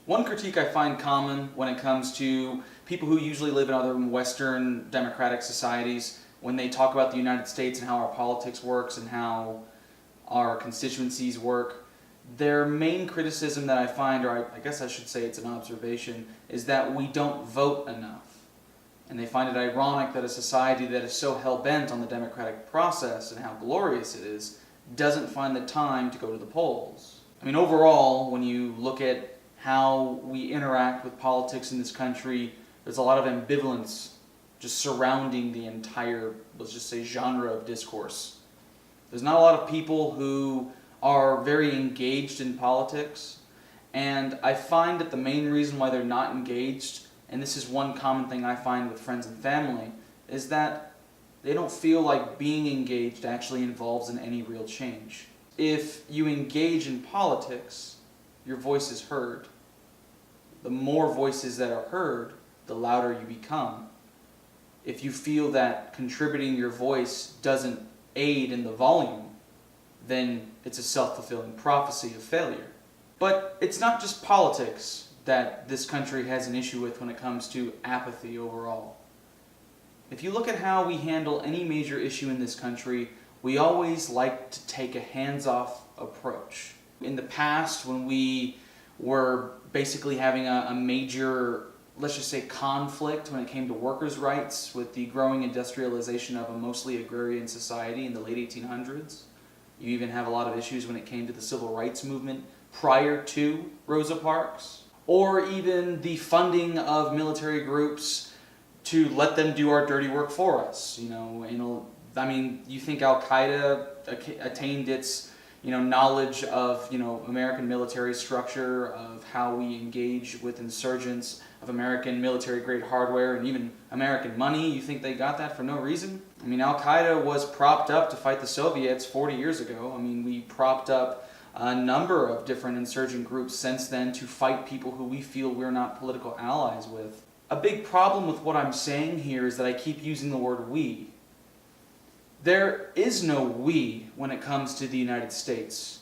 One critique I find common when it comes to people who usually live in other Western democratic societies, when they talk about the United States and how our politics works and how our constituencies work, their main criticism that I find, or I guess I should say it's an observation, is that we don't vote enough. And they find it ironic that a society that is so hell-bent on the democratic process and how glorious it is doesn't find the time to go to the polls. I mean, overall, when you look at how we interact with politics in this country, there's a lot of ambivalence just surrounding the entire, let's just say, genre of discourse. There's not a lot of people who are very engaged in politics, and I find that the main reason why they're not engaged, and this is one common thing I find with friends and family, is that they don't feel like being engaged actually involves in any real change. If you engage in politics, your voice is heard. The more voices that are heard, the louder you become. If you feel that contributing your voice doesn't aid in the volume, then it's a self-fulfilling prophecy of failure. But it's not just politics that this country has an issue with when it comes to apathy overall. If you look at how we handle any major issue in this country, we always like to take a hands-off approach. In the past, when we were basically having a major, let's just say, conflict when it came to workers' rights with the growing industrialization of a mostly agrarian society in the late 1800s, you even have a lot of issues when it came to the civil rights movement prior to Rosa Parks, or even the funding of military groups to let them do our dirty work for us. I mean, you think Al-Qaeda attained its, knowledge of, American military structure, of how we engage with insurgents, of American military-grade hardware, and even American money. You think they got that for no reason? I mean, Al-Qaeda was propped up to fight the Soviets 40 years ago. I mean, we propped up a number of different insurgent groups since then to fight people who we feel we're not political allies with. A big problem with what I'm saying here is that I keep using the word we. There is no we when it comes to the United States.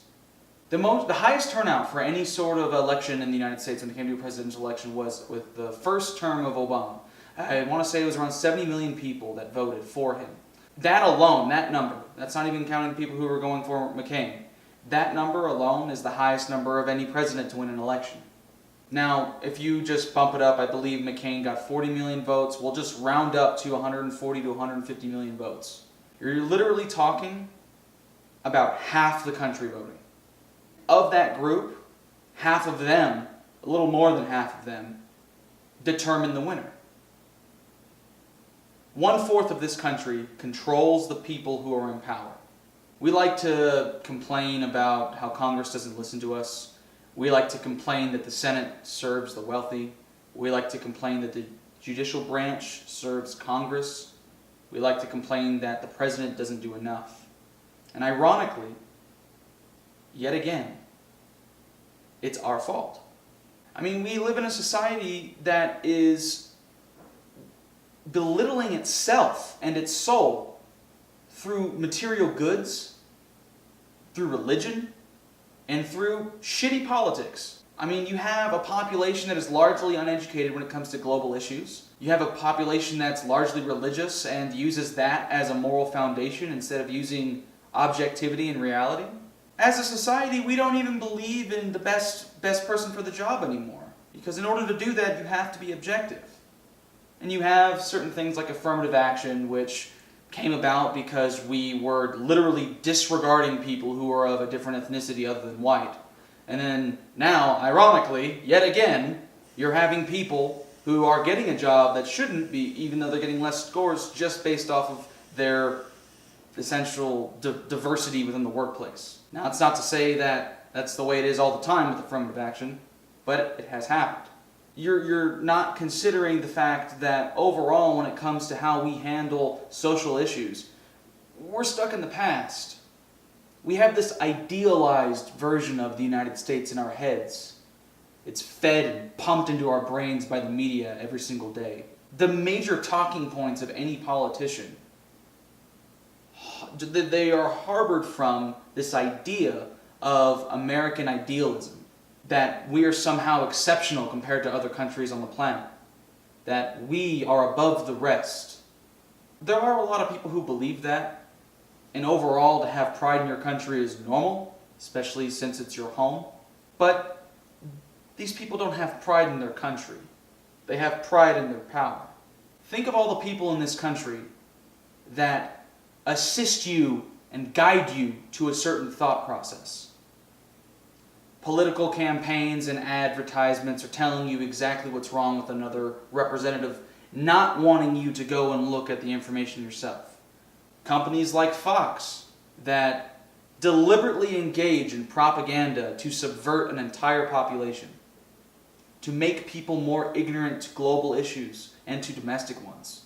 The highest turnout for any sort of election in the United States when it came to a presidential election was with the first term of Obama. I want to say it was around 70 million people that voted for him. That alone, that number, that's not even counting the people who were going for McCain. That number alone is the highest number of any president to win an election. Now, if you just bump it up, I believe McCain got 40 million votes. We'll just round up to 140 to 150 million votes. You're literally talking about half the country voting. Of that group, half of them, a little more than half of them, determine the winner. 1/4 of this country controls the people who are in power. We like to complain about how Congress doesn't listen to us. We like to complain that the Senate serves the wealthy. We like to complain that the judicial branch serves Congress. We like to complain that the president doesn't do enough. And ironically, yet again, it's our fault. I mean, we live in a society that is belittling itself and its soul through material goods, through religion, and through shitty politics. I mean, you have a population that is largely uneducated when it comes to global issues. You have a population that's largely religious and uses that as a moral foundation instead of using objectivity and reality. As a society, we don't even believe in the best person for the job anymore. Because in order to do that, you have to be objective. And you have certain things like affirmative action, which came about because we were literally disregarding people who are of a different ethnicity other than white. And then now, ironically, yet again, you're having people who are getting a job that shouldn't be, even though they're getting less scores, just based off of their essential diversity within the workplace. Now, it's not to say that that's the way it is all the time with affirmative action, but it has happened. You're not considering the fact that overall, when it comes to how we handle social issues, we're stuck in the past. We have this idealized version of the United States in our heads. It's fed and pumped into our brains by the media every single day. The major talking points of any politician, they are harbored from this idea of American idealism. that we are somehow exceptional compared to other countries on the planet, that we are above the rest. There are a lot of people who believe that, and overall to have pride in your country is normal, especially since it's your home. But these people don't have pride in their country. They have pride in their power. Think of all the people in this country that assist you and guide you to a certain thought process. Political campaigns and advertisements are telling you exactly what's wrong with another representative, not wanting you to go and look at the information yourself. Companies like Fox that deliberately engage in propaganda to subvert an entire population, to make people more ignorant to global issues and to domestic ones,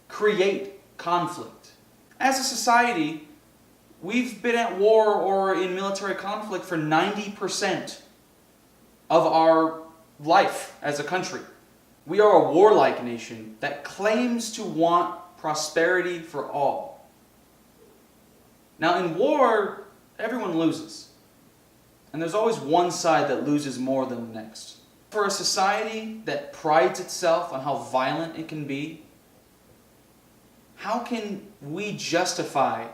create conflict. As a society, we've been at war or in military conflict for 90% of our life as a country. We are a warlike nation that claims to want prosperity for all. Now, in war, everyone loses. And there's always one side that loses more than the next. For a society that prides itself on how violent it can be, how can we justify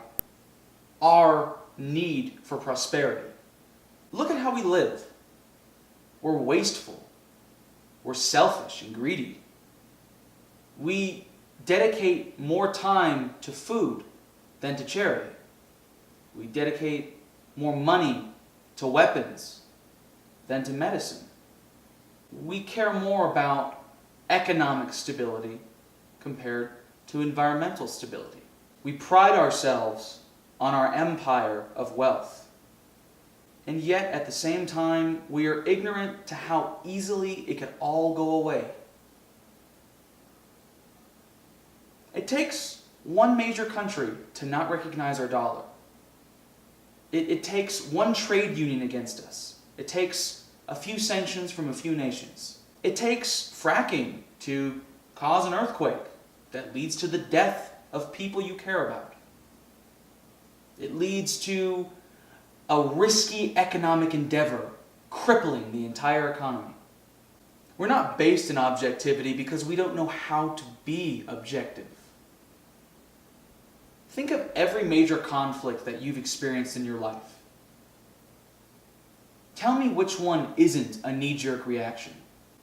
our need for prosperity? Look at how we live. We're wasteful. We're selfish and greedy. We dedicate more time to food than to charity. We dedicate more money to weapons than to medicine. We care more about economic stability compared to environmental stability. We pride ourselves on our empire of wealth. And yet, at the same time, we are ignorant to how easily it could all go away. It takes one major country to not recognize our dollar. It takes one trade union against us. It takes a few sanctions from a few nations. It takes fracking to cause an earthquake that leads to the death of people you care about. It leads to a risky economic endeavor crippling the entire economy. We're not based in objectivity because we don't know how to be objective. Think of every major conflict that you've experienced in your life. Tell me which one isn't a knee-jerk reaction.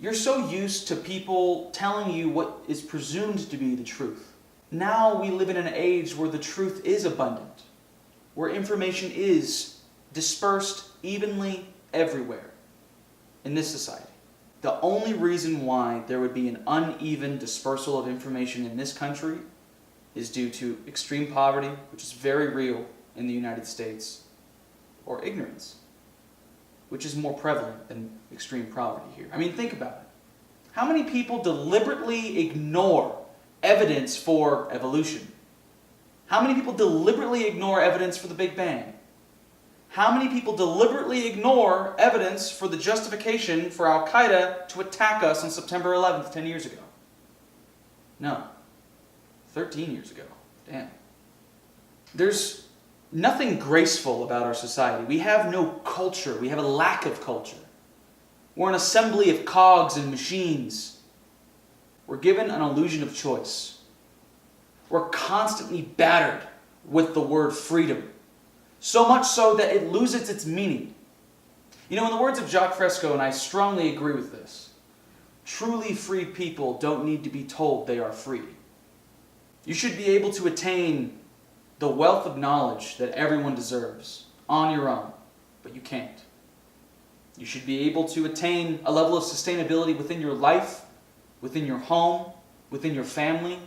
You're so used to people telling you what is presumed to be the truth. Now we live in an age where the truth is abundant, where information is dispersed evenly everywhere in this society. The only reason why there would be an uneven dispersal of information in this country is due to extreme poverty, which is very real in the United States, or ignorance, which is more prevalent than extreme poverty here. I mean, think about it. How many people deliberately ignore evidence for evolution? How many people deliberately ignore evidence for the Big Bang? How many people deliberately ignore evidence for the justification for Al-Qaeda to attack us on September 11th, 10 years ago? No. 13 years ago. Damn. There's nothing graceful about our society. We have no culture. We have a lack of culture. We're an assembly of cogs and machines. We're given an illusion of choice. We're constantly battered with the word freedom. So much so that it loses its meaning. You know, in the words of Jacques Fresco, and I strongly agree with this, truly free people don't need to be told they are free. You should be able to attain the wealth of knowledge that everyone deserves on your own, but you can't. You should be able to attain a level of sustainability within your life, within your home, within your family,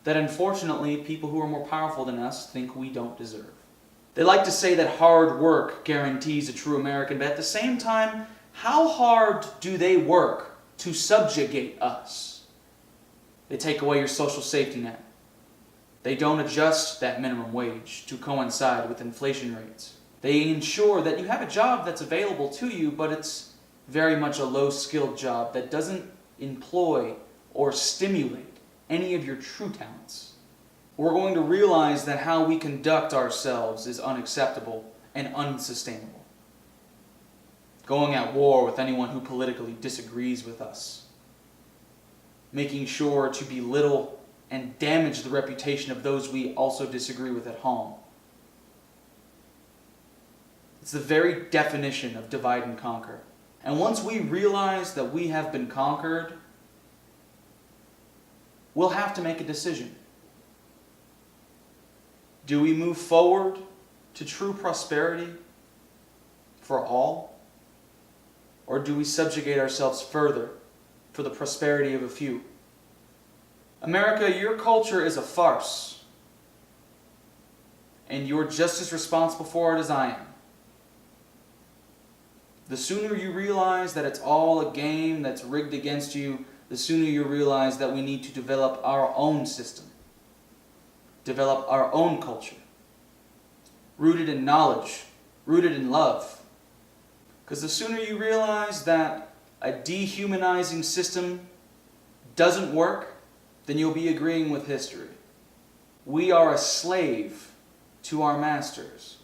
that unfortunately people who are more powerful than us think we don't deserve. They like to say that hard work guarantees a true American, but at the same time, how hard do they work to subjugate us? They take away your social safety net. They don't adjust that minimum wage to coincide with inflation rates. They ensure that you have a job that's available to you, but it's very much a low-skilled job that doesn't employ or stimulate any of your true talents. We're going to realize that how we conduct ourselves is unacceptable and unsustainable. going at war with anyone who politically disagrees with us, making sure to belittle and damage the reputation of those we also disagree with at home. It's the very definition of divide and conquer. And once we realize that we have been conquered, we'll have to make a decision. Do we move forward to true prosperity for all? Or do we subjugate ourselves further for the prosperity of a few? America, your culture is a farce. And you're just as responsible for it as I am. The sooner you realize that it's all a game that's rigged against you, the sooner you realize that we need to develop our own system. Develop our own culture. Rooted in knowledge. Rooted in love. Because the sooner you realize that a dehumanizing system doesn't work, then you'll be agreeing with history. We are a slave to our masters.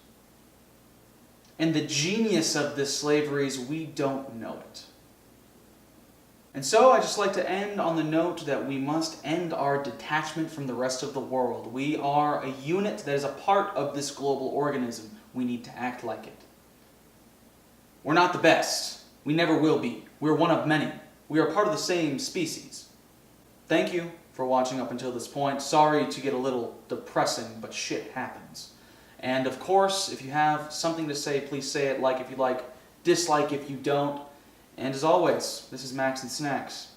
And the genius of this slavery is we don't know it. And so I just like to end on the note that we must end our detachment from the rest of the world. We are a unit that is a part of this global organism. We need to act like it. We're not the best. We never will be. We're one of many. We are part of the same species. Thank you for watching up until this point. Sorry to get a little depressing, but shit happens. And of course, if you have something to say, please say it. Like if you like, dislike if you don't. And as always, this is Max and Snacks.